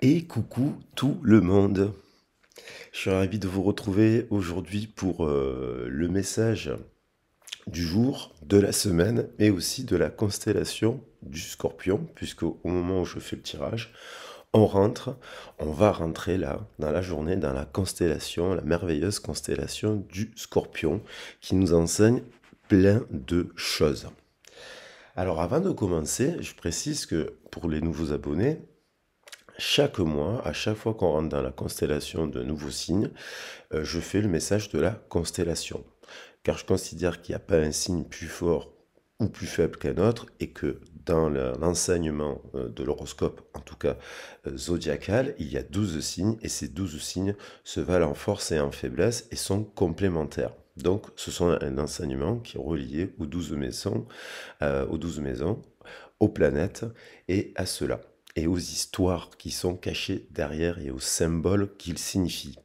Et coucou tout le monde. Je suis ravi de vous retrouver aujourd'hui pour le message du jour, de la semaine, mais aussi de la constellation du Scorpion, puisque au moment où je fais le tirage, on va rentrer là, dans la journée, dans la constellation, la merveilleuse constellation du Scorpion, qui nous enseigne plein de choses. Alors avant de commencer, je précise que pour les nouveaux abonnés, chaque mois, à chaque fois qu'on rentre dans la constellation de nouveaux signes, je fais le message de la constellation. Car je considère qu'il n'y a pas un signe plus fort ou plus faible qu'un autre et que dans l'enseignement de l'horoscope, en tout cas zodiacal, il y a 12 signes et ces 12 signes se valent en force et en faiblesse et sont complémentaires. Donc ce sont un enseignement qui est relié aux 12 maisons, aux planètes et à cela et aux histoires qui sont cachées derrière et aux symboles qu'ils signifient.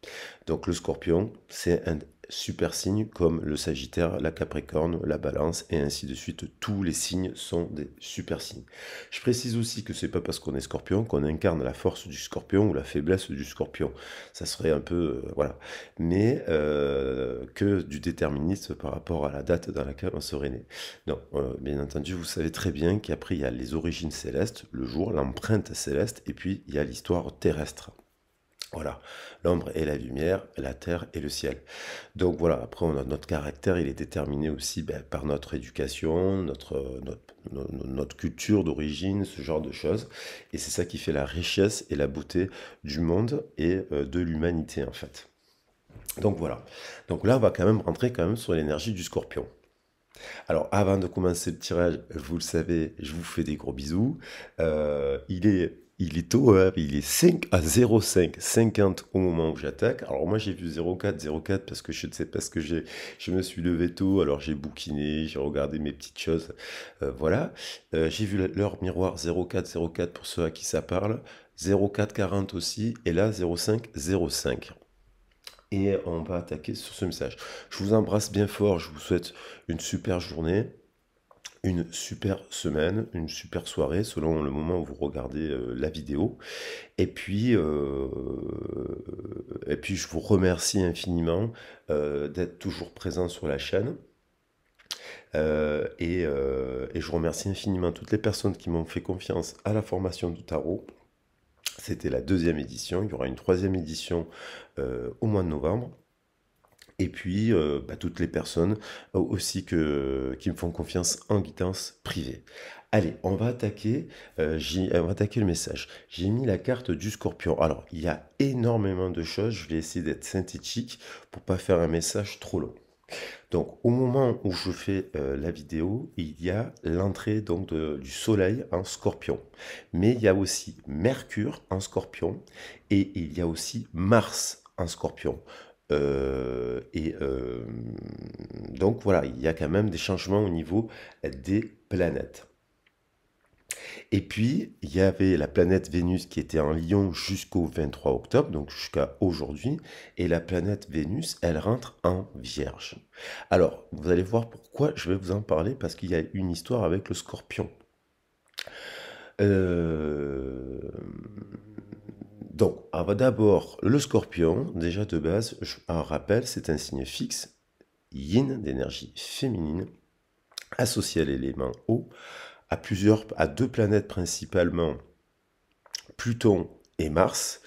Donc le scorpion, c'est un super signe comme le sagittaire, la capricorne, la balance et ainsi de suite. Tous les signes sont des super signes. Je précise aussi que c'est pas parce qu'on est scorpion qu'on incarne la force du scorpion ou la faiblesse du scorpion. Ça serait un peu, voilà. Mais que du déterminisme par rapport à la date dans laquelle on serait né. Non, bien entendu, vous savez très bien qu'après, il y a les origines célestes, le jour, l'empreinte céleste, et puis il y a l'histoire terrestre. Voilà, l'ombre et la lumière, la terre et le ciel. Donc voilà, après, notre caractère, il est déterminé aussi par notre éducation, notre culture d'origine, ce genre de choses. Et c'est ça qui fait la richesse et la beauté du monde et de l'humanité, en fait. Donc voilà. Donc là, on va quand même rentrer quand même sur l'énergie du scorpion. Alors, avant de commencer le tirage, vous le savez, je vous fais des gros bisous. Il est tôt, hein, il est 5 à 05, 50 au moment où j'attaque. Alors moi j'ai vu 04, 04 parce que je ne sais pas ce que j'ai. Je me suis levé tôt, alors j'ai bouquiné, j'ai regardé mes petites choses. Voilà. J'ai vu l'heure miroir 04, 04 pour ceux à qui ça parle. 04, 40 aussi. Et là 05, 05. Et on va attaquer sur ce message. Je vous embrasse bien fort, je vous souhaite une super journée, une super semaine, une super soirée, selon le moment où vous regardez la vidéo. Et puis, je vous remercie infiniment d'être toujours présent sur la chaîne. Et je remercie infiniment toutes les personnes qui m'ont fait confiance à la formation du tarot. C'était la deuxième édition. Il y aura une troisième édition au mois de novembre. Et puis, toutes les personnes aussi qui me font confiance en guidance privée. Allez, on va attaquer le message. J'ai mis la carte du scorpion. Alors, il y a énormément de choses. Je vais essayer d'être synthétique pour pas faire un message trop long. Donc, au moment où je fais la vidéo, il y a l'entrée donc du soleil en scorpion. Mais il y a aussi Mercure en scorpion et il y a aussi Mars en scorpion. Donc voilà, il y a quand même des changements au niveau des planètes. Et puis, il y avait la planète Vénus qui était en Lion jusqu'au 23 octobre, donc jusqu'à aujourd'hui, et la planète Vénus, elle rentre en Vierge. Alors, vous allez voir pourquoi je vais vous en parler, parce qu'il y a une histoire avec le Scorpion. Euh, Donc, d'abord, le Scorpion, déjà de base, un rappel, c'est un signe fixe, yin, d'énergie féminine, associé à l'élément eau, à deux planètes principalement, Pluton et Mars,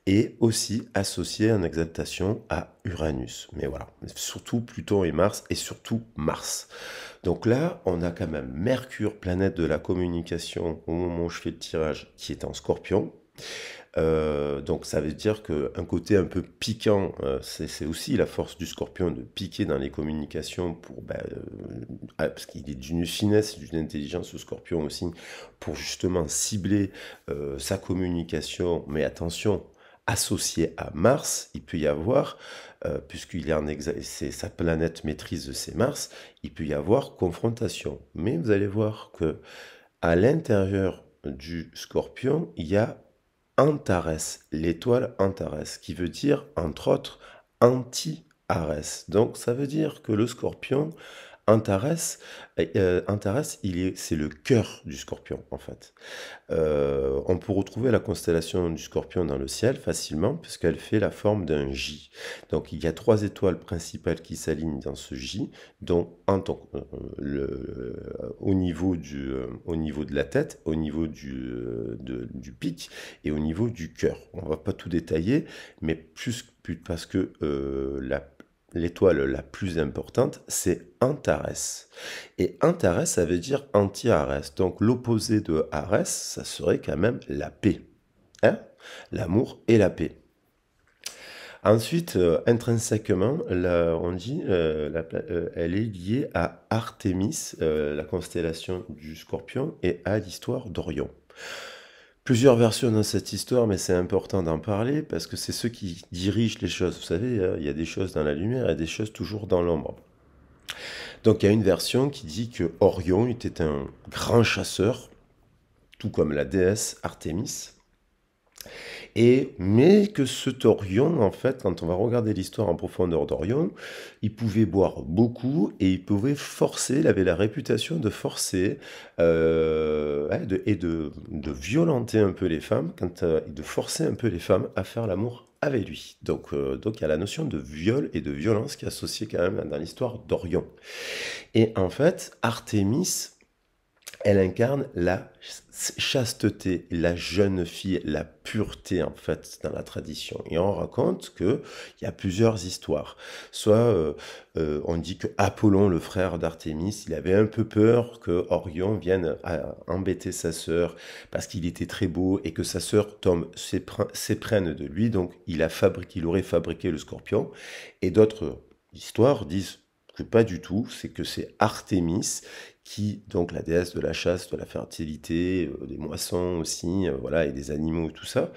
et aussi associé en exaltation à Uranus. Mais voilà, surtout Pluton et Mars, et surtout Mars. Donc là, on a quand même Mercure, planète de la communication, au moment où je fais le tirage, qui est en Scorpion. Donc ça veut dire qu'un côté un peu piquant, c'est aussi la force du scorpion de piquer dans les communications parce qu'il est d'une finesse, d'une intelligence, le scorpion aussi, pour justement cibler sa communication. Mais attention, associé à Mars, il peut y avoir, puisqu'il est c'est sa planète maîtrise de ses Mars, il peut y avoir confrontation. Mais vous allez voir que à l'intérieur du scorpion, il y a Antares, l'étoile Antares, qui veut dire, entre autres, anti-Arès. Donc, ça veut dire que le scorpion Antares, Antares, c'est le cœur du Scorpion, en fait. On peut retrouver la constellation du Scorpion dans le ciel facilement puisqu'elle fait la forme d'un J. Donc il y a 3 étoiles principales qui s'alignent dans ce J, dont au niveau de la tête, au niveau du pic et au niveau du cœur. On va pas tout détailler, mais parce que l'étoile la plus importante, c'est Antares. Et Antares, ça veut dire anti-Arès. Donc l'opposé de Arès, ça serait quand même la paix. Hein? L'amour et la paix. Ensuite, intrinsèquement, on dit elle est liée à Artémis, la constellation du Scorpion, et à l'histoire d'Orion. Plusieurs versions dans cette histoire, mais c'est important d'en parler parce que c'est ceux qui dirigent les choses. Vous savez, hein, il y a des choses dans la lumière et des choses toujours dans l'ombre. Donc il y a une version qui dit que Orion était un grand chasseur, tout comme la déesse Artémis, mais que cet Orion, en fait, quand on va regarder l'histoire en profondeur d'Orion, il pouvait boire beaucoup et il pouvait forcer, il avait la réputation de forcer de violenter un peu les femmes, de forcer un peu les femmes à faire l'amour avec lui. Donc il y a la notion de viol et de violence qui est associée quand même dans l'histoire d'Orion. Et en fait, Artémis, elle incarne la chasteté, la jeune fille, la pureté en fait dans la tradition. Et on raconte qu'il y a plusieurs histoires. Soit on dit que Apollon, le frère d'Artémis, il avait un peu peur que Orion vienne embêter sa sœur parce qu'il était très beau et que sa sœur tombe s'éprenne de lui. Donc il aurait fabriqué le scorpion. Et d'autres histoires disent que pas du tout, c'est que c'est Artémis qui, donc la déesse de la chasse, de la fertilité, des moissons aussi, voilà, et des animaux, tout ça,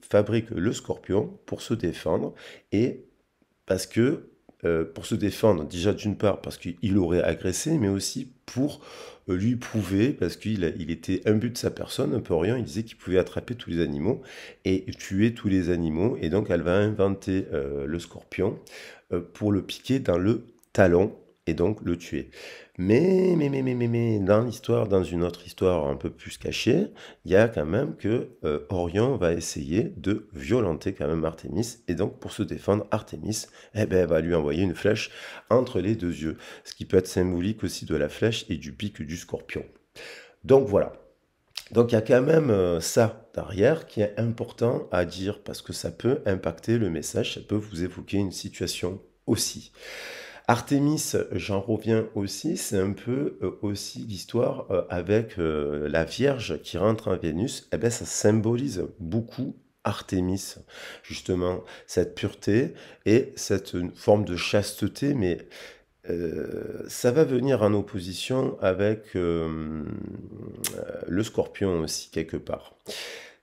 fabrique le scorpion pour se défendre, et parce que, pour se défendre, déjà d'une part parce qu'il aurait agressé, mais aussi pour lui prouver, parce qu'il était imbu de sa personne, un peu Orion, il disait qu'il pouvait attraper tous les animaux et tuer tous les animaux, et donc elle va inventer le scorpion pour le piquer dans le talon, et donc le tuer. Mais, dans l'histoire, dans une autre histoire un peu plus cachée, il y a quand même que Orion va essayer de violenter quand même Artémis, et donc pour se défendre, Artémis, va lui envoyer une flèche entre les deux yeux, ce qui peut être symbolique aussi de la flèche et du pic du scorpion. Donc voilà. Donc il y a quand même ça derrière qui est important à dire parce que ça peut impacter le message, ça peut vous évoquer une situation aussi. Artémis, j'en reviens aussi, c'est un peu aussi l'histoire avec la Vierge qui rentre en Vénus. Eh bien, ça symbolise beaucoup Artémis, justement, cette pureté et cette forme de chasteté, mais ça va venir en opposition avec le Scorpion aussi, quelque part.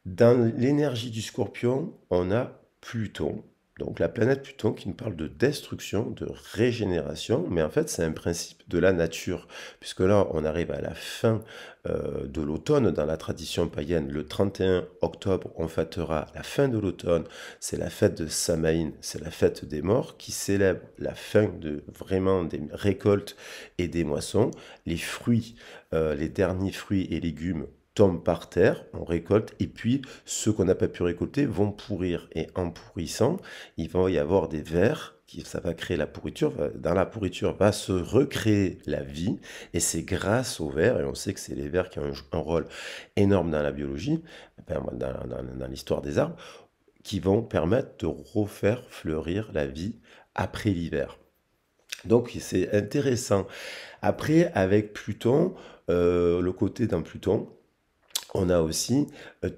Dans l'énergie du Scorpion, on a Pluton. Donc la planète Pluton qui nous parle de destruction, de régénération, mais en fait c'est un principe de la nature, puisque là on arrive à la fin de l'automne dans la tradition païenne. Le 31 octobre on fêtera la fin de l'automne, c'est la fête de Samaïn, c'est la fête des morts qui célèbre la fin de vraiment des récoltes et des moissons. Les fruits, les derniers fruits et légumes tombent par terre, on récolte, et puis ceux qu'on n'a pas pu récolter vont pourrir. Et en pourrissant, il va y avoir des vers, ça va créer la pourriture. Dans la pourriture va se recréer la vie, et c'est grâce aux vers, et on sait que c'est les vers qui ont un rôle énorme dans la biologie, dans l'histoire des arbres, qui vont permettre de refaire fleurir la vie après l'hiver. Donc c'est intéressant. Après, avec Pluton, le côté dans Pluton, on a aussi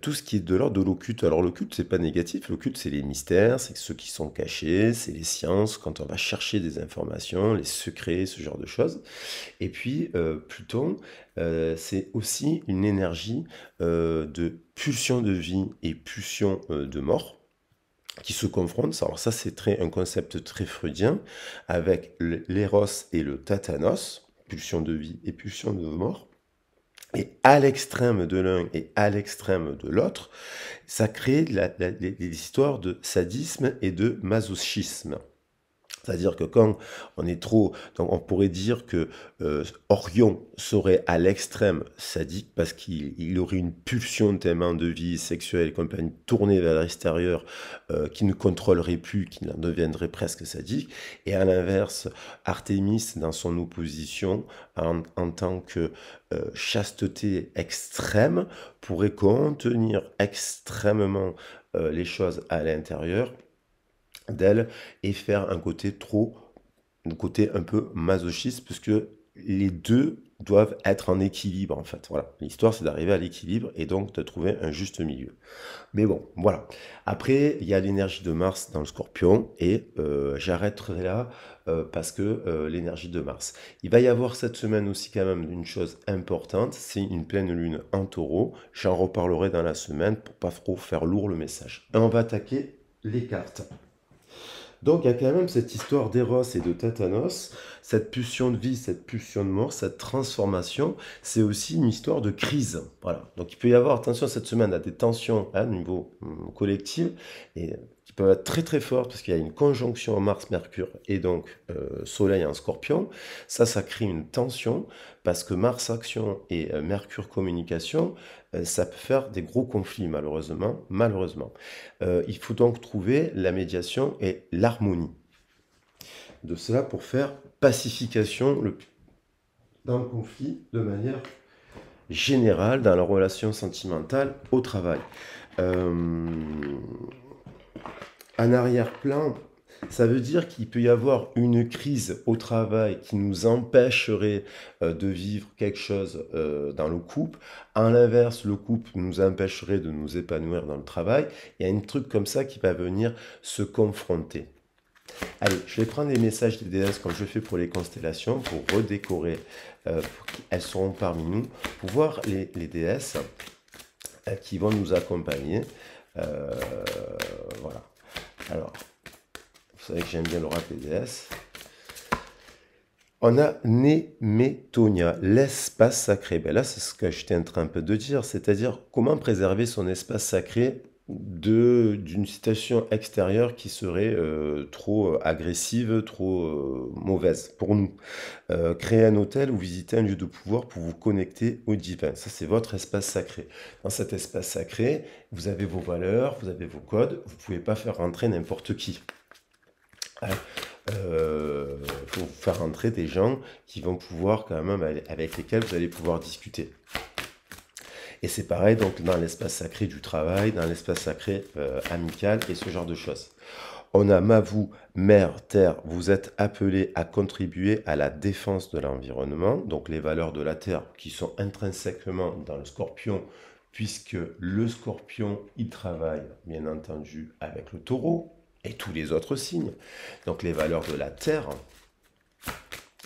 tout ce qui est de l'ordre de l'occulte. Alors l'occulte, c'est pas négatif. L'occulte, c'est les mystères, c'est ceux qui sont cachés, c'est les sciences, quand on va chercher des informations, les secrets, ce genre de choses. Et puis Pluton, c'est aussi une énergie de pulsion de vie et pulsion de mort qui se confrontent. Alors ça, c'est un concept très freudien avec l'éros et le tétanos, pulsion de vie et pulsion de mort. Et à l'extrême de l'un et à l'extrême de l'autre, ça crée les histoires de sadisme et de masochisme. C'est-à-dire que quand on est trop, donc on pourrait dire que Orion serait à l'extrême sadique parce qu'il aurait une pulsion tellement de vie sexuelle et compagnie tournée vers l'extérieur qui ne contrôlerait plus, qui en deviendrait presque sadique. Et à l'inverse, Artémis, dans son opposition, en tant que chasteté extrême, pourrait contenir extrêmement les choses à l'intérieur d'elle et faire un côté un peu masochiste, puisque les deux doivent être en équilibre en fait. Voilà, l'histoire c'est d'arriver à l'équilibre et donc de trouver un juste milieu. Mais bon, voilà. Après, il y a l'énergie de Mars dans le Scorpion et j'arrêterai là parce que l'énergie de Mars. Il va y avoir cette semaine aussi quand même une chose importante, c'est une pleine lune en Taureau. J'en reparlerai dans la semaine pour pas trop faire lourd le message. Et on va attaquer les cartes. Donc il y a quand même cette histoire d'Eros et de Tétanos, cette pulsion de vie, cette pulsion de mort, cette transformation, c'est aussi une histoire de crise. Voilà. Donc il peut y avoir, attention, cette semaine à des tensions à niveau collectif, et qui peuvent être très très fortes parce qu'il y a une conjonction Mars-Mercure et donc Soleil en Scorpion. Ça crée une tension parce que Mars action et Mercure communication, ça peut faire des gros conflits malheureusement. Malheureusement. Il faut donc trouver la médiation et l'harmonie de cela pour faire pacification dans le conflit de manière générale dans la relation sentimentale au travail. Euh, en arrière-plan, ça veut dire qu'il peut y avoir une crise au travail qui nous empêcherait de vivre quelque chose dans le couple. À l'inverse, le couple nous empêcherait de nous épanouir dans le travail. Il y a un truc comme ça qui va venir se confronter. Allez, je vais prendre les messages des déesses comme je fais pour les constellations, pour redécorer. Elles seront parmi nous, pour voir les déesses qui vont nous accompagner. Voilà. Alors, vous savez que j'aime bien l'oracle des déesses. On a Némétonia, l'espace sacré. Ben là, c'est ce que j'étais en train un peu de dire, c'est-à-dire comment préserver son espace sacré d'une situation extérieure qui serait trop agressive, trop mauvaise pour nous. Créer un hôtel ou visiter un lieu de pouvoir pour vous connecter au divin. Ça, c'est votre espace sacré. Dans cet espace sacré, vous avez vos valeurs, vous avez vos codes, vous ne pouvez pas faire rentrer n'importe qui. Il faut faire rentrer des gens qui vont pouvoir quand même, avec lesquels vous allez pouvoir discuter. Et c'est pareil donc dans l'espace sacré du travail, dans l'espace sacré amical et ce genre de choses. On a Mavou, Mère, Terre, vous êtes appelés à contribuer à la défense de l'environnement, donc les valeurs de la Terre qui sont intrinsèquement dans le Scorpion, puisque le Scorpion, il travaille bien entendu avec le Taureau et tous les autres signes. Donc les valeurs de la Terre,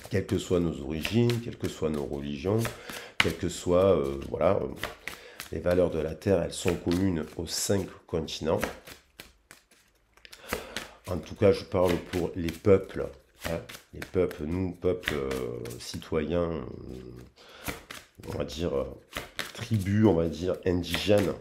quelles que soient nos origines, quelles que soient nos religions, quelles que soient, voilà, les valeurs de la Terre, elles sont communes aux 5 continents. En tout cas, je parle pour les peuples. Hein, les peuples, nous, peuples citoyens, on va dire, tribus, on va dire, indigènes.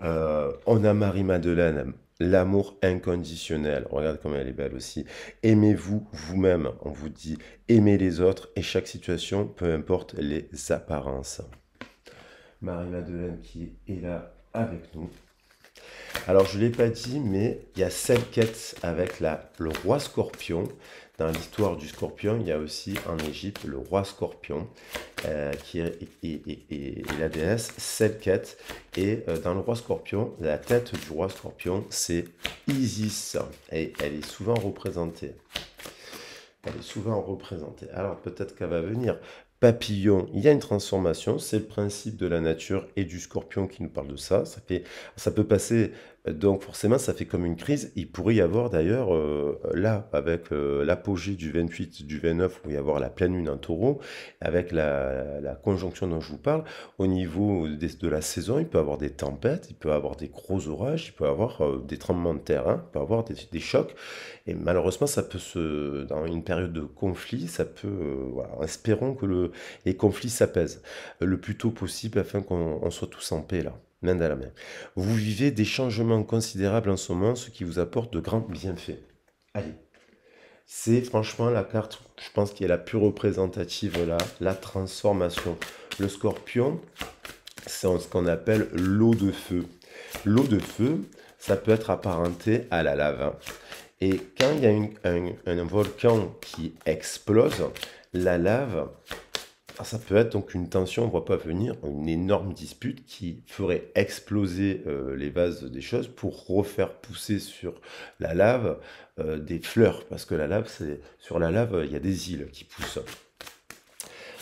On a Marie-Madeleine, l'amour inconditionnel. Regarde comme elle est belle aussi. Aimez-vous vous-même. On vous dit aimez les autres et chaque situation, peu importe les apparences. Marie-Madeleine qui est là avec nous. Alors, je ne l'ai pas dit, mais il y a 7 quêtes avec le roi Scorpion. Dans l'histoire du Scorpion, il y a aussi en Égypte le roi Scorpion, qui est la déesse 7 quêtes. Et dans le roi Scorpion, la tête du roi Scorpion, c'est Isis. Et elle est souvent représentée. Elle est souvent représentée. Alors, peut-être qu'elle va venir. Papillon, il y a une transformation, c'est le principe de la nature et du scorpion qui nous parle de ça. Ça peut passer, donc forcément, ça fait comme une crise. Il pourrait y avoir d'ailleurs, là, avec l'apogée du 28, du 29, où il va y avoir la pleine lune en taureau, avec la conjonction dont je vous parle, au niveau de la saison, il peut y avoir des tempêtes, il peut y avoir des gros orages, il peut y avoir des tremblements de terre, hein, il peut y avoir des chocs. Et malheureusement, dans une période de conflit, ça peut, voilà, espérons que les conflits s'apaisent le plus tôt possible afin qu'on soit tous en paix là. main dans la main. Vous vivez des changements considérables en ce moment, ce qui vous apporte de grands bienfaits. Allez, c'est franchement la carte, je pense, qui est la plus représentative là, la transformation. Le Scorpion, c'est ce qu'on appelle l'eau de feu. L'eau de feu, ça peut être apparenté à la lave, hein. Et quand il y a un volcan qui explose, la lave, ça peut être donc une tension, on ne voit pas venir, une énorme dispute qui ferait exploser les vases des choses pour refaire pousser sur la lave des fleurs. Parce que la lave, sur la lave, il y a des îles qui poussent.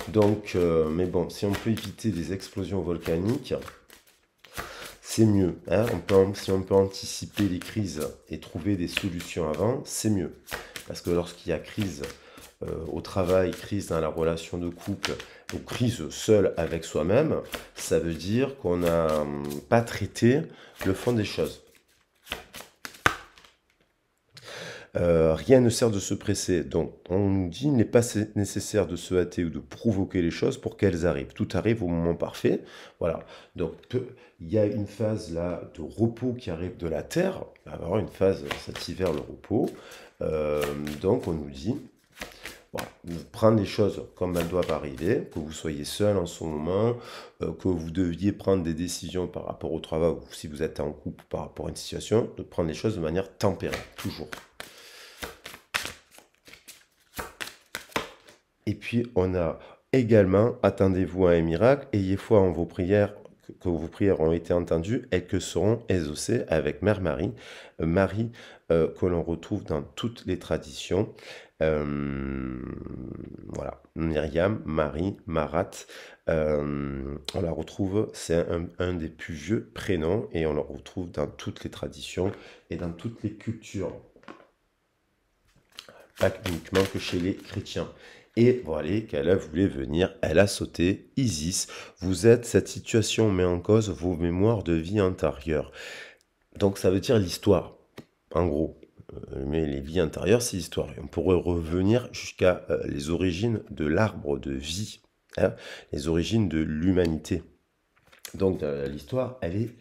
Donc, mais bon, si on peut éviter des explosions volcaniques, c'est mieux, hein. Si on peut anticiper les crises et trouver des solutions avant, c'est mieux. Parce que lorsqu'il y a crise au travail, crise dans la relation de couple, ou crise seule avec soi-même, ça veut dire qu'on n'a pas traité le fond des choses. Rien ne sert de se presser. Donc, on nous dit, il n'est pas nécessaire de se hâter ou de provoquer les choses pour qu'elles arrivent. Tout arrive au moment parfait. Voilà. Donc, il y a une phase là de repos qui arrive de la Terre. Il va y avoir une phase cet hiver, le repos. Donc, on nous dit, voilà, prendre les choses comme elles doivent arriver, que vous soyez seul en ce moment, que vous deviez prendre des décisions par rapport au travail, ou si vous êtes en couple par rapport à une situation, de prendre les choses de manière tempérée, toujours. Et puis, on a également, attendez-vous à un miracle, ayez foi en vos prières, que vos prières ont été entendues et que seront exaucées avec Mère Marie. Marie, que l'on retrouve dans toutes les traditions. Voilà, Myriam, Marie, Marat, on la retrouve, c'est un des plus vieux prénoms et on la retrouve dans toutes les traditions et dans toutes les cultures. Pas uniquement que chez les chrétiens. Et voilà qu'elle a voulu venir, elle a sauté. Isis, vous êtes, cette situation met en cause vos mémoires de vie antérieure. Donc ça veut dire l'histoire, en gros. Mais les vies antérieures, c'est l'histoire. On pourrait revenir jusqu'à les origines de l'arbre de vie, hein, les origines de l'humanité. Donc l'histoire, elle est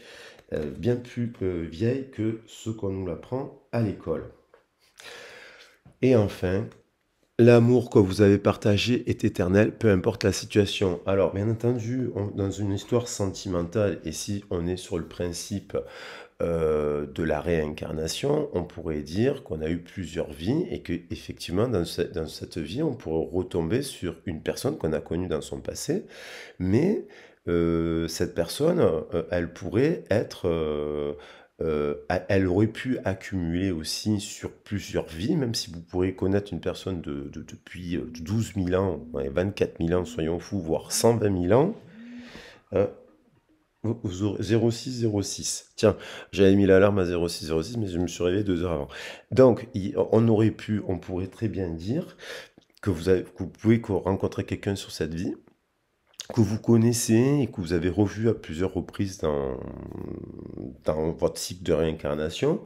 bien plus vieille que ce qu'on nous apprend à l'école. Et enfin, l'amour que vous avez partagé est éternel, peu importe la situation. Alors, bien entendu, dans une histoire sentimentale, et si on est sur le principe de la réincarnation, on pourrait dire qu'on a eu plusieurs vies et que effectivement dans cette vie, on pourrait retomber sur une personne qu'on a connue dans son passé, mais cette personne, elle pourrait être elle aurait pu accumuler aussi sur plusieurs vies, même si vous pourrez connaître une personne depuis 12 000 ans, ouais, 24 000 ans, soyons fous, voire 120 000 ans, vous aurez 0606. Tiens, j'avais mis l'alarme à 0606, mais je me suis réveillé 2 heures avant. Donc, on pourrait très bien dire que vous pouvez rencontrer quelqu'un sur cette vie, que vous connaissez et que vous avez revu à plusieurs reprises dans votre cycle de réincarnation,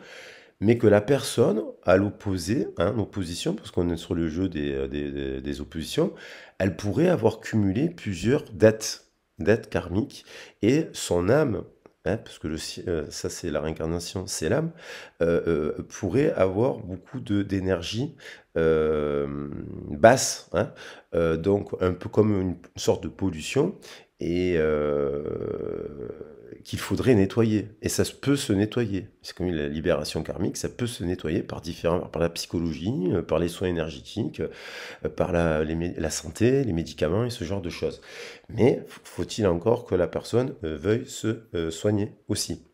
mais que la personne, à l'opposé, hein, l'opposition, parce qu'on est sur le jeu des oppositions, elle pourrait avoir cumulé plusieurs dettes karmiques, et son âme, hein, parce que ça c'est la réincarnation, c'est l'âme, pourrait avoir beaucoup d'énergie basse, hein, donc un peu comme une sorte de pollution, et qu'il faudrait nettoyer. Et ça peut se nettoyer. C'est comme la libération karmique, ça peut se nettoyer par la psychologie, par les soins énergétiques, par la santé, les médicaments et ce genre de choses. Mais faut-il encore que la personne veuille se soigner aussi.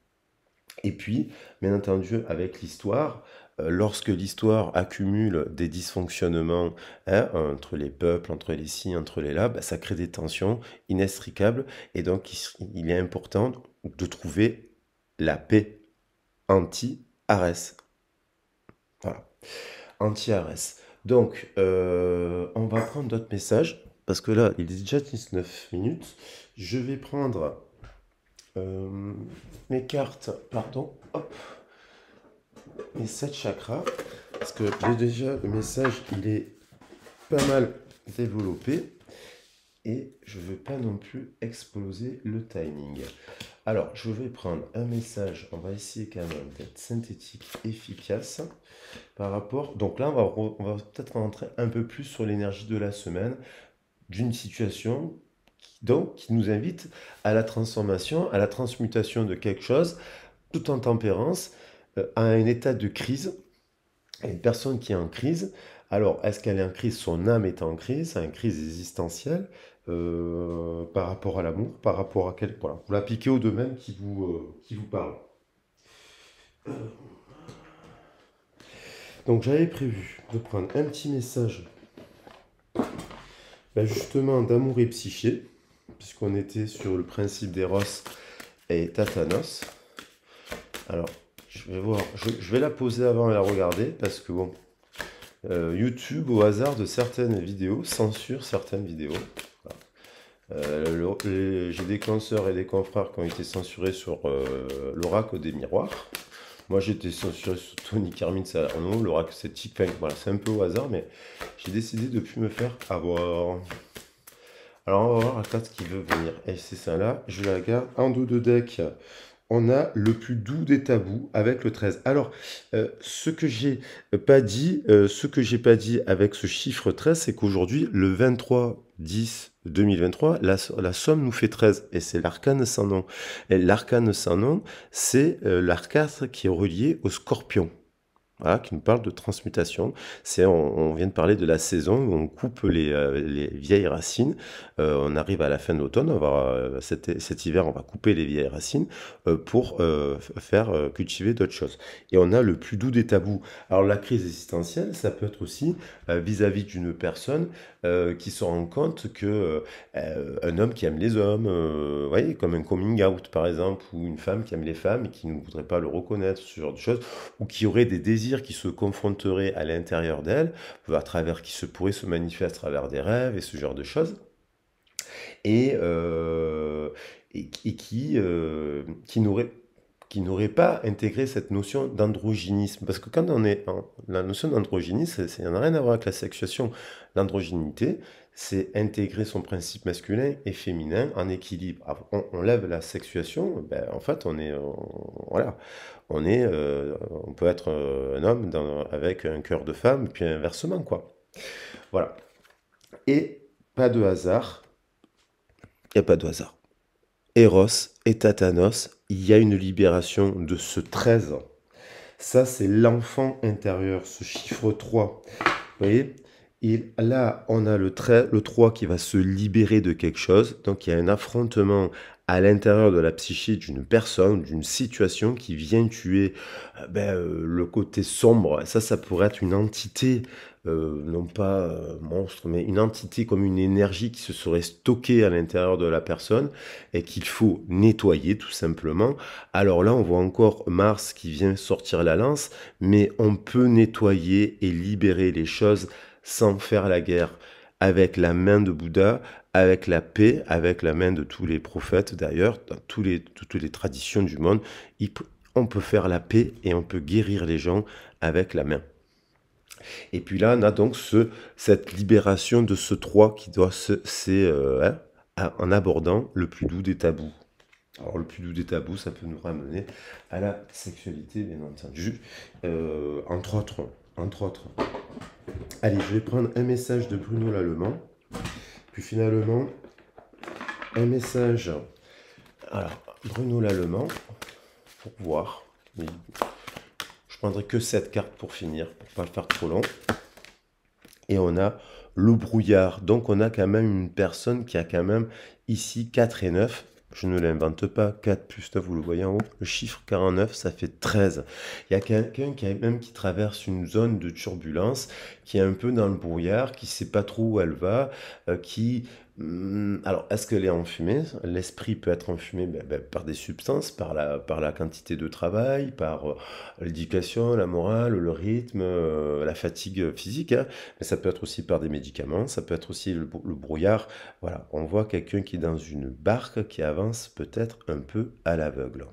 Et puis, bien entendu, avec l'histoire, lorsque l'histoire accumule des dysfonctionnements, hein, entre les peuples, entre les ci, entre les là, bah, ça crée des tensions inextricables. Et donc, il est important de trouver la paix anti-Arès. Voilà, anti-Arès. Donc, on va prendre d'autres messages, parce que là, il est déjà 19 minutes. Je vais prendre mes cartes, pardon, hop, mes 7 chakras, parce que déjà, le message, il est pas mal développé, et je veux pas non plus exploser le timing. Alors, je vais prendre un message, on va essayer quand même d'être synthétique, efficace, par rapport... Donc là, on va peut-être rentrer un peu plus sur l'énergie de la semaine, d'une situation qui nous invite à la transformation, à la transmutation de quelque chose, tout en tempérance, à un état de crise, à une personne qui est en crise. Alors, est-ce qu'elle est en crise? Son âme est en crise, c'est une crise existentielle, par rapport à l'amour, par rapport à quel... Voilà, vous l'appliquez au domaine qui vous parle. Donc, j'avais prévu de prendre un petit message, ben, justement, d'amour et psyché, puisqu'on était sur le principe d'Eros et Tatanos. Alors, je vais voir, je vais la poser avant et la regarder, parce que bon, YouTube, au hasard de certaines vidéos, censure certaines vidéos. J'ai des consoeurs et des confrères qui ont été censurés sur l'oracle des miroirs. Moi, j'ai été censuré sur Tony Carmine Salerno, l'oracle sceptique. Enfin, voilà, c'est un peu au hasard, mais j'ai décidé de ne plus me faire avoir. Alors, on va voir la carte qui veut venir. Et c'est ça là, je la garde. En dos de deck, on a le plus doux des tabous avec le 13. Alors, ce que j'ai pas dit, avec ce chiffre 13, c'est qu'aujourd'hui, le 23/10/2023, la somme nous fait 13. Et c'est l'arcane sans nom. Et l'arcane sans nom, c'est l'arcane qui est relié au scorpion. Voilà, qui nous parle de transmutation. On vient de parler de la saison où on coupe les vieilles racines. On arrive à la fin de l'automne, cet hiver, on va couper les vieilles racines pour faire cultiver d'autres choses. Et on a le plus doux des tabous. Alors la crise existentielle, ça peut être aussi vis-à-vis d'une personne qui se rend compte que un homme qui aime les hommes, voyez, comme un coming out par exemple, ou une femme qui aime les femmes et qui ne voudrait pas le reconnaître, ce genre de choses, ou qui aurait des désirs qui se confronteraient à l'intérieur d'elle, qui se pourraient se manifester à travers des rêves et ce genre de choses, et, qui n'aurait pas intégré cette notion d'androgynisme. Parce que quand la notion d'androgynisme, ça n'a rien à voir avec la sexuation. L'androgynité, c'est intégrer son principe masculin et féminin en équilibre. On lève la sexuation, ben, en fait, voilà, on peut être un homme avec un cœur de femme, puis inversement, quoi. Voilà. Et pas de hasard, il n'y a pas de hasard. Eros et Tatanos, il y a une libération de ce 13. Ça, c'est l'enfant intérieur, ce chiffre 3. Vous voyez? Et là, on a le 3 qui va se libérer de quelque chose. Donc, il y a un affrontement à l'intérieur de la psyché d'une personne, d'une situation qui vient tuer le côté sombre. Ça pourrait être une entité, non pas monstre, mais une entité comme une énergie qui se serait stockée à l'intérieur de la personne et qu'il faut nettoyer tout simplement. Alors là, on voit encore Mars qui vient sortir la lance, mais on peut nettoyer et libérer les choses sans faire la guerre, avec la main de Bouddha, avec la paix, avec la main de tous les prophètes d'ailleurs, dans toutes les traditions du monde, on peut faire la paix et on peut guérir les gens avec la main. Et puis là, on a donc cette libération de ce 3 qui doit en abordant le plus doux des tabous. Alors le plus doux des tabous, ça peut nous ramener à la sexualité, bien entendu, entre autres. Allez, je vais prendre un message de Bruno Lallemand. Puis finalement, un message... Alors, Bruno Lallemand, pour voir. Je prendrai que cette carte pour finir, pour pas le faire trop long. Et on a le brouillard. Donc on a quand même une personne qui a quand même ici 4 et 9. Je ne l'invente pas, 4 plus 9, vous le voyez en haut, le chiffre 49, ça fait 13. Il y a quelqu'un qui traverse une zone de turbulence, qui est un peu dans le brouillard, qui ne sait pas trop où elle va, alors, est-ce qu'elle est enfumée? L'esprit peut être enfumé par des substances, par la quantité de travail, par l'éducation, la morale, le rythme, la fatigue physique, hein. Mais ça peut être aussi par des médicaments, ça peut être aussi le brouillard. Voilà, on voit quelqu'un qui est dans une barque qui avance peut-être un peu à l'aveugle.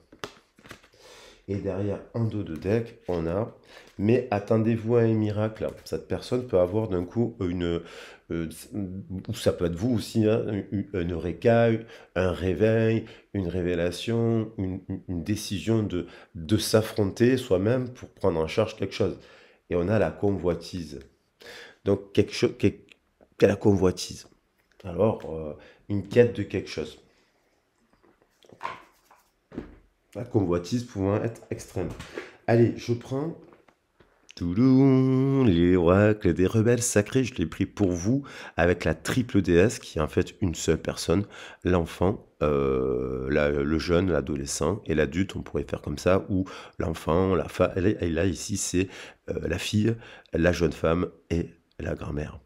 Et derrière, en dos de deck, on a, mais attendez-vous à un miracle. Cette personne peut avoir d'un coup euh, ou ça peut être vous aussi, hein, une eureka, un réveil, une révélation, une décision de s'affronter soi-même pour prendre en charge quelque chose. Et on a la convoitise. Donc, quelque chose, qu'est la convoitise? Alors, une quête de quelque chose. La convoitise pouvant être extrême. Allez, je prends Touloum, les oracles des rebelles sacrés, je l'ai pris pour vous avec la triple déesse qui est en fait une seule personne, l'enfant, le jeune, l'adolescent et l'adulte, on pourrait faire comme ça, ou l'enfant, la femme, et là ici c'est la fille, la jeune femme et la grand-mère.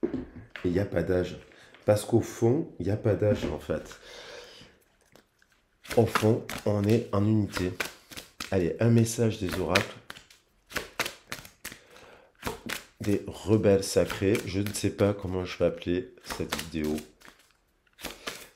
Et il n'y a pas d'âge. Parce qu'au fond, il n'y a pas d'âge en fait. Au fond, on est en unité. Allez, un message des oracles, des rebelles sacrés. Je ne sais pas comment je vais appeler cette vidéo.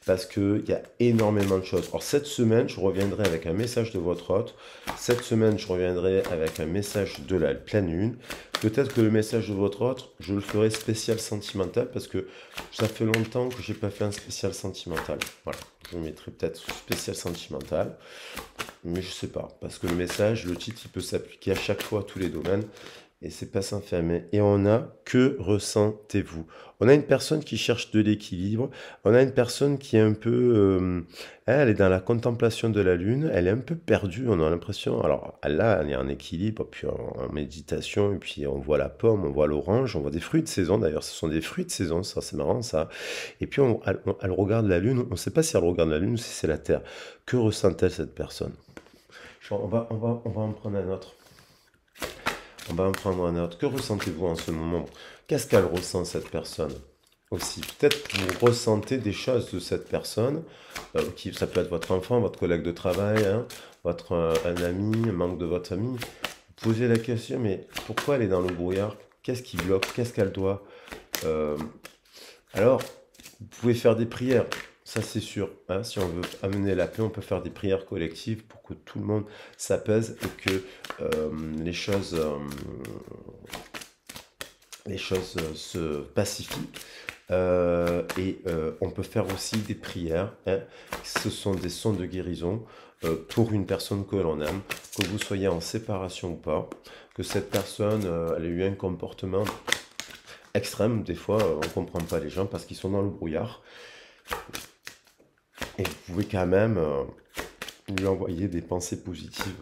Parce qu'il y a énormément de choses. Alors cette semaine, je reviendrai avec un message de votre hôte. Cette semaine, je reviendrai avec un message de la pleine lune. Peut-être que le message de votre hôte, je le ferai spécial sentimental parce que ça fait longtemps que j'ai pas fait un spécial sentimental. Voilà, je le mettrai peut-être spécial sentimental, mais je sais pas parce que le message, le titre, il peut s'appliquer à chaque fois à tous les domaines. Et c'est pas s'enfermer. Et on a que ressentez-vous. On a une personne qui cherche de l'équilibre. On a une personne qui est un peu, elle est dans la contemplation de la lune. Elle est un peu perdue. On a l'impression. Alors là, elle est en équilibre, puis en méditation. Et puis on voit la pomme, on voit l'orange, on voit des fruits de saison. D'ailleurs, ce sont des fruits de saison. Ça, c'est marrant, ça. Et puis elle regarde la lune. On ne sait pas si elle regarde la lune ou si c'est la terre. Que ressent-elle cette personne? On va en prendre un autre. On va en prendre un autre. Que ressentez-vous en ce moment? Qu'est-ce qu'elle ressent, cette personne? Aussi, peut-être que vous ressentez des choses de cette personne, ça peut être votre enfant, votre collègue de travail, hein, un ami, un membre de votre famille. Vous posez la question, mais pourquoi elle est dans le brouillard? Qu'est-ce qui bloque? Qu'est-ce qu'elle doit? Euh, alors, vous pouvez faire des prières, ça c'est sûr, hein. Si on veut amener la paix, on peut faire des prières collectives pour que tout le monde s'apaise et que les choses se pacifient. On peut faire aussi des prières, hein. Ce sont des sons de guérison pour une personne que l'on aime, que vous soyez en séparation ou pas, que cette personne elle ait eu un comportement extrême. Des fois, on ne comprend pas les gens parce qu'ils sont dans le brouillard. Et vous pouvez quand même lui envoyer des pensées positives.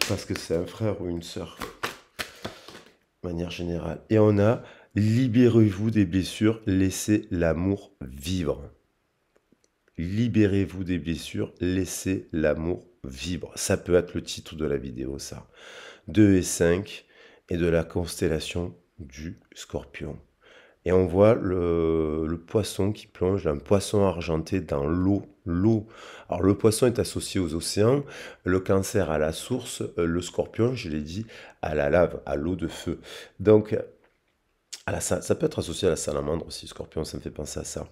Parce que c'est un frère ou une sœur, de manière générale. Et on a libérez-vous des blessures, laissez l'amour vivre. Libérez-vous des blessures, laissez l'amour vivre. Ça peut être le titre de la vidéo, ça. 2 et 5 et de la constellation du Scorpion. Et on voit le poisson qui plonge, un poisson argenté dans l'eau. L'eau. Alors le poisson est associé aux océans, le cancer à la source, le scorpion, je l'ai dit, à la lave, à l'eau de feu. Donc, ça peut être associé à la salamandre aussi, scorpion, ça me fait penser à ça.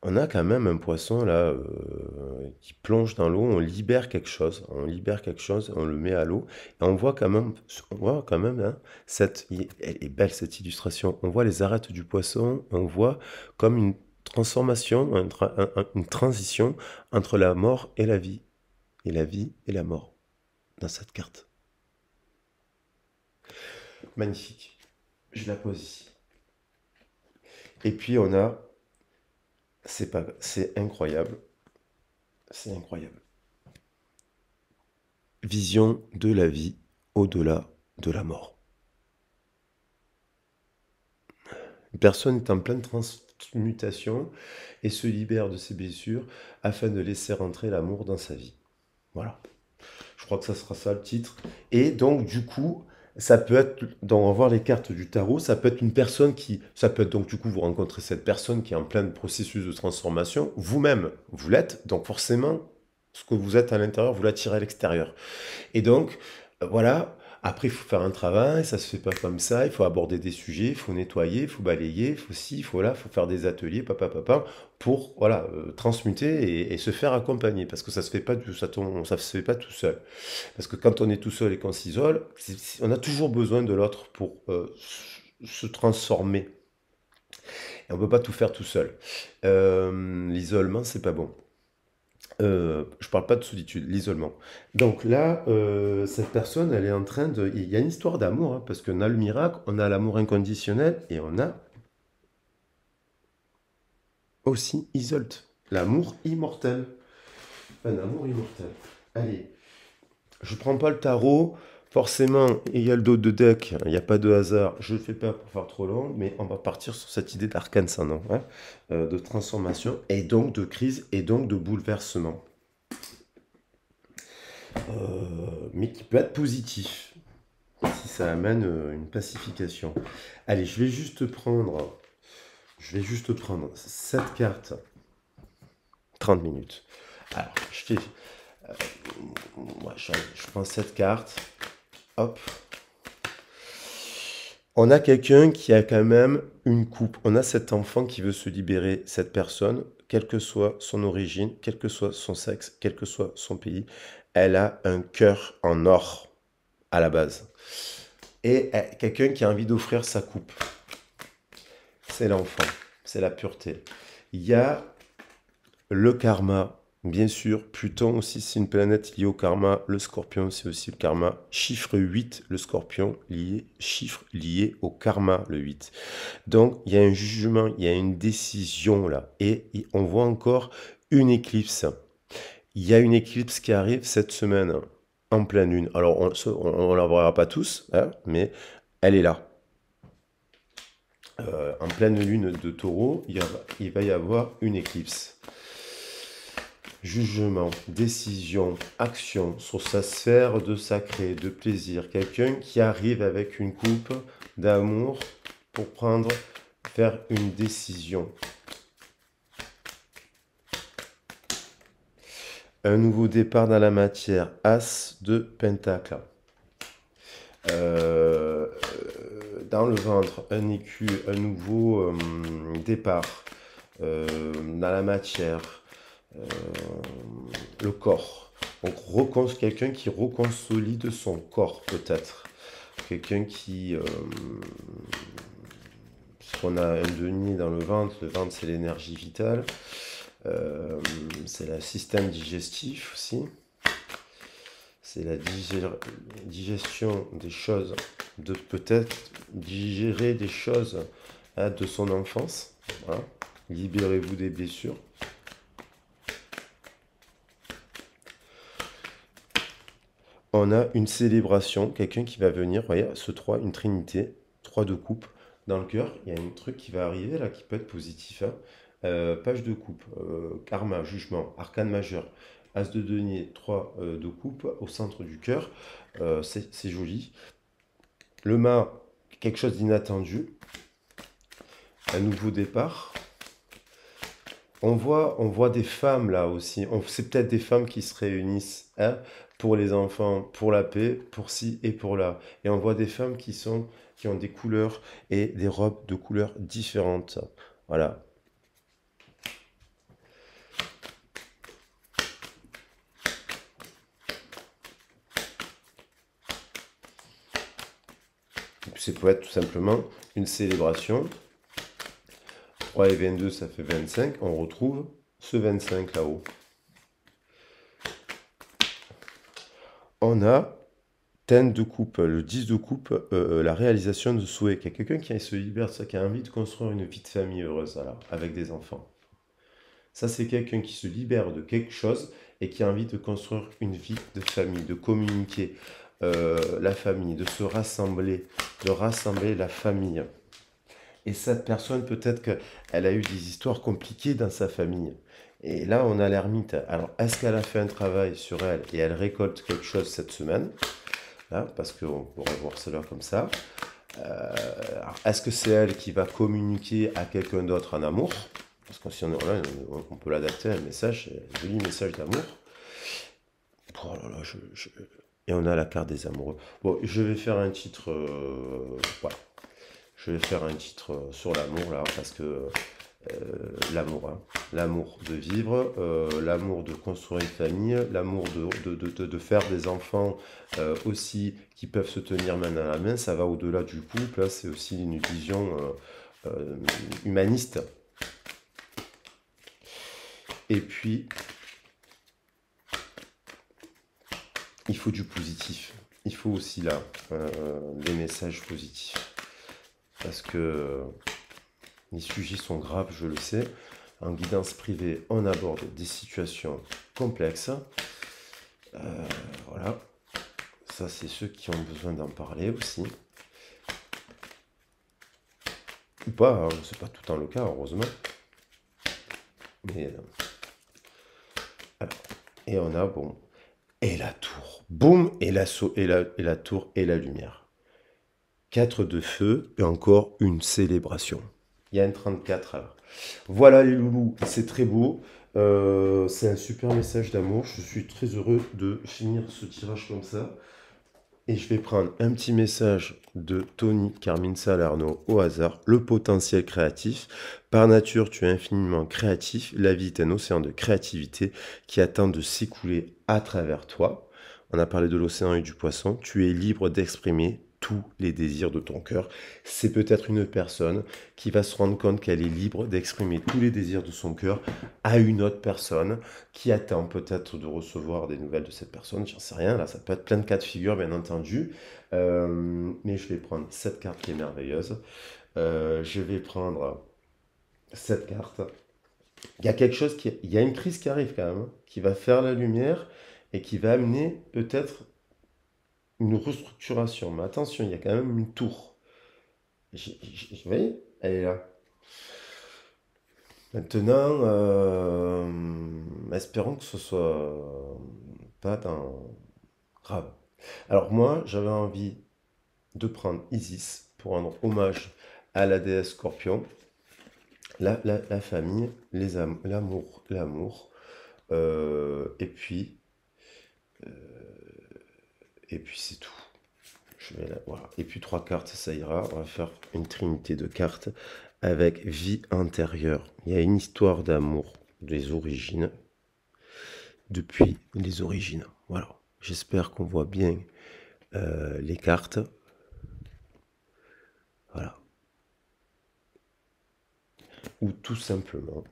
On a quand même un poisson là qui plonge dans l'eau, on libère quelque chose, on le met à l'eau, et on voit quand même hein, elle est belle cette illustration, on voit les arêtes du poisson, on voit comme une transformation, une transition entre la mort et la vie et la mort dans cette carte. Magnifique. Je la pose ici. Et puis on a c'est incroyable. C'est incroyable. Vision de la vie au-delà de la mort. Une personne est en pleine transmutation et se libère de ses blessures afin de laisser rentrer l'amour dans sa vie. Voilà. Je crois que ça sera ça le titre. Et donc, du coup, ça peut être, on va voir les cartes du tarot, ça peut être une personne ça peut être donc, du coup, vous rencontrez cette personne qui est en plein processus de transformation. Vous-même, vous l'êtes, donc forcément, ce que vous êtes à l'intérieur, vous l'attirez à l'extérieur. Et donc, voilà, Après, il faut faire un travail, ça se fait pas comme ça, il faut aborder des sujets, il faut nettoyer, il faut balayer, il faut ci, il faut là, il faut faire des ateliers, papa, pour voilà, transmuter et se faire accompagner, parce que ça se fait pas, ça se fait pas tout seul. Parce que quand on est tout seul et qu'on s'isole, on a toujours besoin de l'autre pour se transformer. Et on peut pas tout faire tout seul. L'isolement, c'est pas bon. Je parle pas de solitude, l'isolement. Donc là, cette personne, elle est en train de... Il y a une histoire d'amour, hein, parce qu'on a le miracle, on a l'amour inconditionnel, et on a aussi Isolt, l'amour immortel. Un amour immortel. Allez, je prends pas le tarot, forcément, il y a le dos de deck, il n'y a pas de hasard, je ne le fais pas pour faire trop long, mais on va partir sur cette idée d'arcane sans nom, hein, de transformation, et donc de crise, et donc de bouleversement. Mais qui peut être positif, si ça amène une pacification. Allez, je vais juste prendre cette carte, 30 minutes. Alors, je prends cette carte, hop. On a quelqu'un qui a quand même une coupe. On a cet enfant qui veut se libérer, cette personne, quelle que soit son origine, quel que soit son sexe, quel que soit son pays, elle a un cœur en or à la base. Et quelqu'un qui a envie d'offrir sa coupe. C'est l'enfant, c'est la pureté. Il y a le karma, bien sûr. Pluton aussi, c'est une planète liée au karma. Le scorpion, c'est aussi le karma. Chiffre 8, le scorpion, chiffre lié au karma, le 8. Donc, il y a un jugement, il y a une décision là. Et on voit encore une éclipse. Il y a une éclipse qui arrive cette semaine, en pleine lune. Alors, on ne la verra pas tous, hein, mais elle est là. En pleine lune de taureau, il va y avoir une éclipse. Jugement, décision, action sur sa sphère de sacré, de plaisir. Quelqu'un qui arrive avec une coupe d'amour pour faire une décision. Un nouveau départ dans la matière. As de pentacle. Dans le ventre, un écu, un nouveau départ dans la matière, le corps. Donc quelqu'un qui reconsolide son corps peut-être. Quelqu'un qui... puisqu'on a un denier dans le ventre c'est l'énergie vitale. C'est le système digestif aussi. C'est la digestion des choses, de peut-être digérer des choses de son enfance. Voilà. Libérez-vous des blessures. On a une célébration, quelqu'un qui va venir, voyez, ce 3, une trinité, 3 de coupe dans le cœur. Il y a un truc qui va arriver là qui peut être positif. Hein. Page de coupe, karma, jugement, arcane majeur. As de denier, 3 de coupe au centre du cœur. C'est joli. Le mât, quelque chose d'inattendu. Un nouveau départ. On voit des femmes là aussi. C'est peut-être des femmes qui se réunissent hein, pour les enfants, pour la paix, pour ci et pour là. Et on voit des femmes qui ont des couleurs et des robes de couleurs différentes. Voilà. C'est peut être tout simplement une célébration. 3 et 22, ça fait 25. On retrouve ce 25 là-haut. On a Ten de coupe, le 10 de coupe, la réalisation de souhait. Il y a quelqu'un qui se libère de ça, qui a envie de construire une vie de famille heureuse, voilà, avec des enfants. Ça, c'est quelqu'un qui se libère de quelque chose et qui a envie de construire une vie de famille, de communiquer la famille, de se rassembler, de rassembler la famille. Et cette personne, peut-être qu'elle a eu des histoires compliquées dans sa famille. Et là, on a l'ermite. Alors, est-ce qu'elle a fait un travail sur elle et elle récolte quelque chose cette semaine? Là, parce qu'on pourrait voir cela comme ça. Est-ce que c'est elle qui va communiquer à quelqu'un d'autre en amour? Parce que si on peut l'adapter à un message, un joli message d'amour. Oh là là, Et on a la carte des amoureux. Bon, je vais faire un titre, voilà. Je vais faire un titre sur l'amour, là, parce que l'amour, hein. L'amour de vivre, l'amour de construire une famille, l'amour de faire des enfants aussi qui peuvent se tenir main dans la main, ça va au-delà du couple, là, c'est aussi une vision humaniste. Et puis, il faut du positif. Il faut aussi là des messages positifs. Parce que les sujets sont graves, je le sais. En guidance privée, on aborde des situations complexes. Voilà. Ça, c'est ceux qui ont besoin d'en parler aussi. Ou pas, hein, c'est pas tout le temps le cas, heureusement. Mais, alors, et on a, bon, et la tour. Boum, et la tour et la lumière. 4 de feu et encore une célébration. Il y a une 34 alors. Voilà les loulous, c'est très beau. C'est un super message d'amour. Je suis très heureux de finir ce tirage comme ça. Et je vais prendre un petit message de Tony Carmine Salerno au hasard. Le potentiel créatif. Par nature, tu es infiniment créatif. La vie est un océan de créativité qui attend de s'écouler à travers toi. On a parlé de l'océan et du poisson. Tu es libre d'exprimer tous les désirs de ton cœur. C'est peut-être une personne qui va se rendre compte qu'elle est libre d'exprimer tous les désirs de son cœur à une autre personne qui attend peut-être de recevoir des nouvelles de cette personne. J'en sais rien, là ça peut être plein de cas de figure bien entendu. Mais je vais prendre cette carte qui est merveilleuse. Je vais prendre cette carte. Il y a quelque chose il y a une crise qui arrive quand même, hein, qui va faire la lumière et qui va amener peut-être une restructuration. Mais attention, il y a quand même une tour. Vous voyez, elle est là. Maintenant, espérons que ce soit pas dans grave. Alors moi, j'avais envie de prendre Isis pour rendre hommage à la déesse Scorpion, la famille, l'amour, et puis c'est tout. Voilà. Et puis 3 cartes, ça ira. On va faire une trinité de cartes avec vie intérieure. Il y a une histoire d'amour des origines, depuis les origines. Voilà. J'espère qu'on voit bien les cartes. Voilà. Ou tout simplement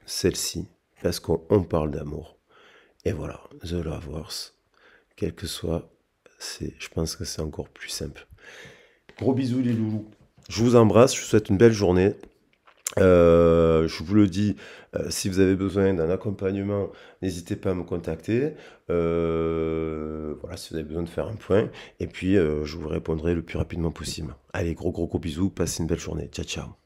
celle-ci, parce qu'on parle d'amour. Et voilà, The Lovers, quel que soit, je pense que c'est encore plus simple. Gros bisous les loulous. Je vous embrasse, je vous souhaite une belle journée. Je vous le dis, si vous avez besoin d'un accompagnement, n'hésitez pas à me contacter. Voilà, si vous avez besoin de faire un point. Et puis, je vous répondrai le plus rapidement possible. Allez, gros bisous, passez une belle journée. Ciao, ciao.